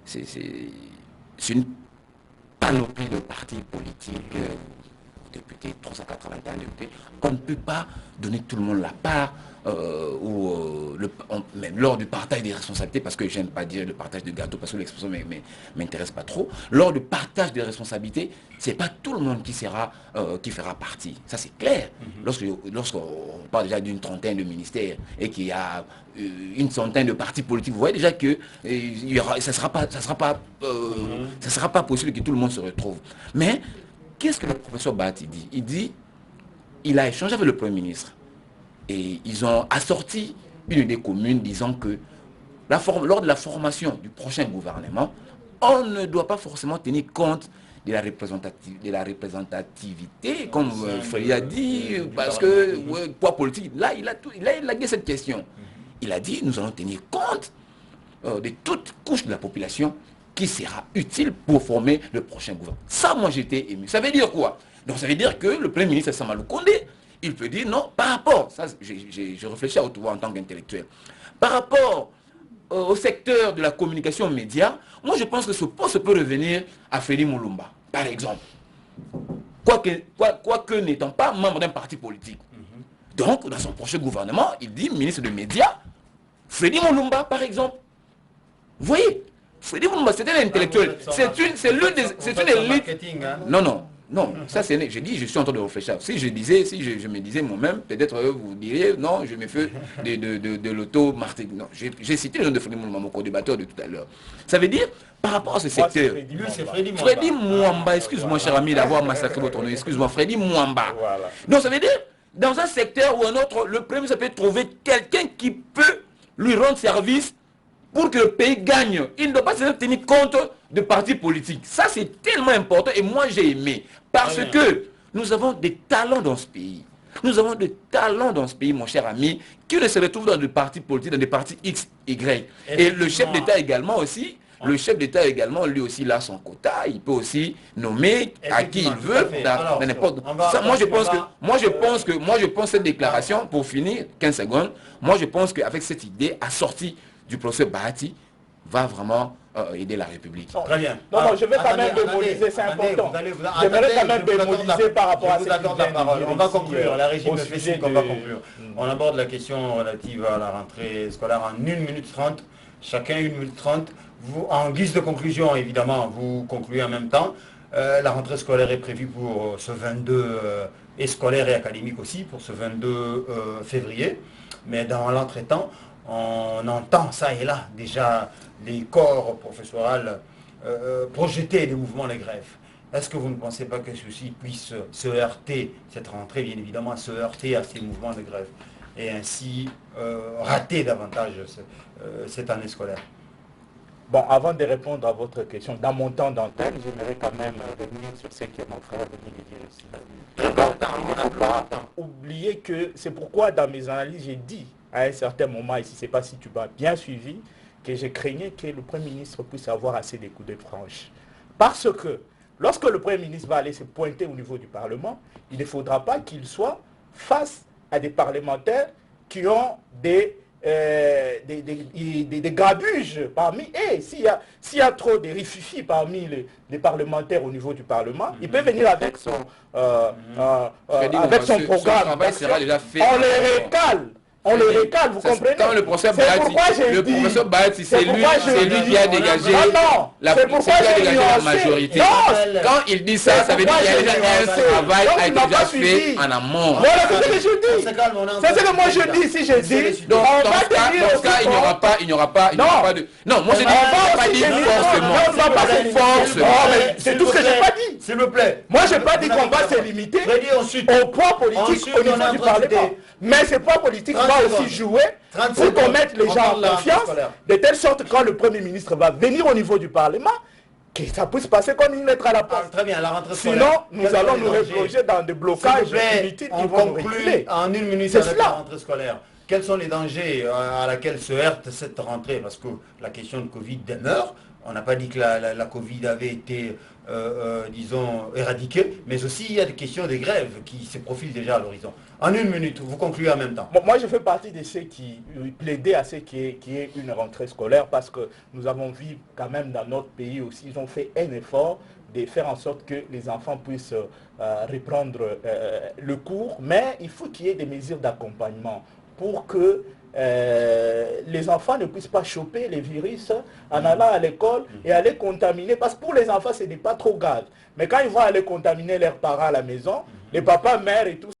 c'est une panoplie de partis politiques, députés, 381 députés. On ne peut pas donner tout le monde la part, même lors du partage des responsabilités, parce que j'aime pas dire le partage de gâteau, parce que l'expression ne m'intéresse pas trop. Lors du partage des responsabilités, c'est pas tout le monde qui fera partie. Ça, c'est clair. Lorsqu'on parle déjà d'une trentaine de ministères et qu'il y a une centaine de partis politiques, vous voyez déjà que ça ne sera pas possible que tout le monde se retrouve. Mais qu'est-ce que le professeur Bahati dit? Il dit, il a échangé avec le Premier ministre et ils ont assorti une idée commune disant que lors de la formation du prochain gouvernement, on ne doit pas forcément tenir compte de la représentativité, comme Frédéric a dit, parce que poids politique, là, il a élagué cette question. Il a dit, nous allons tenir compte de toute couche de la population qui sera utile pour former le prochain gouvernement. Ça, moi, j'étais ému. Ça veut dire quoi? Donc, ça veut dire que le Premier ministre Samalou Kondé, il peut dire non, par rapport, ça, je réfléchis à haute voix en tant qu'intellectuel, par rapport au secteur de la communication média, moi, je pense que ce poste peut revenir à Frédéric Mulumba, par exemple. Quoique n'étant pas membre d'un parti politique. Donc, dans son prochain gouvernement, il dit ministre des médias, Frédéric Mulumba, par exemple. Vous voyez, Frédéric Mulumba, c'est un intellectuel. C'est une élite. Non, ça c'est... J'ai dit, je suis en train de réfléchir. Si je me disais moi-même, peut-être vous diriez, non, je me fais de l'auto-marketing. Non, j'ai cité le nom de Frédéric Mulumba, mon co-débatteur de tout à l'heure. Ça veut dire, par rapport à ce secteur... Frédéric Mulumba, excuse-moi cher ami d'avoir massacré votre nom, excuse-moi, Frédéric Mulumba. Voilà. Donc ça veut dire, dans un secteur ou un autre, le Premier ministre peut trouver quelqu'un qui peut lui rendre service pour que le pays gagne. Il ne doit pas se tenir compte de partis politiques. Ça, c'est tellement important et moi, j'ai aimé. Parce que nous avons des talents dans ce pays. Nous avons des talents dans ce pays, mon cher ami, qui ne se retrouvent dans des partis politiques, dans des partis X, Y. Et le chef d'État également aussi, lui aussi, il a son quota. Il peut aussi nommer à qui il veut, dans n'importe... Moi, je pense cette déclaration, pour finir, 15 secondes, moi, je pense qu'avec cette idée assortie du professeur Bahati, va vraiment aider la République. Très bien. Non, je vais quand même démoniser, c'est important. J'aimerais quand même démoniser par rapport à cette idée. On va conclure, la régie me fait signe qu'on va conclure. On aborde la question relative à la rentrée scolaire en 1 minute 30. Chacun 1 minute 30. Vous, en guise de conclusion, évidemment, vous concluez en même temps. La rentrée scolaire est prévue pour ce 22, et scolaire et académique aussi, pour ce 22 février. Mais dans l'entretemps, on entend ça et là déjà les corps professoraux projeter des mouvements de grève. Est-ce que vous ne pensez pas que ceci puisse se heurter, cette rentrée bien évidemment, se heurter à ces mouvements de grève et ainsi rater davantage cette année scolaire? Bon, avant de répondre à votre question, dans mon temps d'antenne, j'aimerais quand même revenir sur ce que mon frère venu de dire aussi. Il ne faut pas oublier que c'est pourquoi dans mes analyses, j'ai dit à un certain moment, et si ce n'est pas si tu m'as bien suivi, que je craignais que le Premier ministre puisse avoir assez des coups de franche. Parce que lorsque le Premier ministre va aller se pointer au niveau du Parlement, il ne faudra pas qu'il soit face à des parlementaires qui ont des grabuges parmi eux. S'il y a trop de rififis parmi les parlementaires au niveau du Parlement, il peut venir avec son programme. On les recale. On le recale, vous comprenez? Quand le professeur Bahati, c'est lui qui a dégagé la majorité. Quand il dit ça, ça veut dire qu'il y a déjà un travail qui a été déjà fait en amont. Voilà, c'est ce que je dis. C'est ce que moi je dis. Si je dis, donc dans ce cas, il n'y aura pas de... Non, moi je dis, on va pas dire forcément. C'est tout ce que j'ai pas dit. S'il vous plaît. Moi, j'ai pas dit qu'on va se limiter au poids politique au niveau du Parlement. Mais ce poids politique va aussi jouer pour qu'on mette les gens en confiance, de telle sorte que quand le Premier ministre va venir au niveau du Parlement, que ça puisse passer comme une lettre à la poste. Très bien, la rentrée scolaire. Sinon, nous allons nous replonger dans des blocages inutiles qui vont nous reculer. En 1 minute, c'est la rentrée scolaire. quels sont les dangers à laquelle se heurte cette rentrée? Parce que la question de Covid demeure. On n'a pas dit que la Covid avait été, disons, éradiquée, mais aussi il y a des questions des grèves qui se profilent déjà à l'horizon. En une minute, vous concluez en même temps. Bon, moi, je fais partie de ceux qui plaidaient à ce qu'il y ait une rentrée scolaire parce que nous avons vu quand même dans notre pays aussi, ils ont fait un effort de faire en sorte que les enfants puissent reprendre le cours, mais il faut qu'il y ait des mesures d'accompagnement pour que les enfants ne puissent pas choper les virus en allant à l'école et aller contaminer, parce que pour les enfants ce n'est pas trop grave, mais quand ils vont aller contaminer leurs parents à la maison, les papas, mères et tout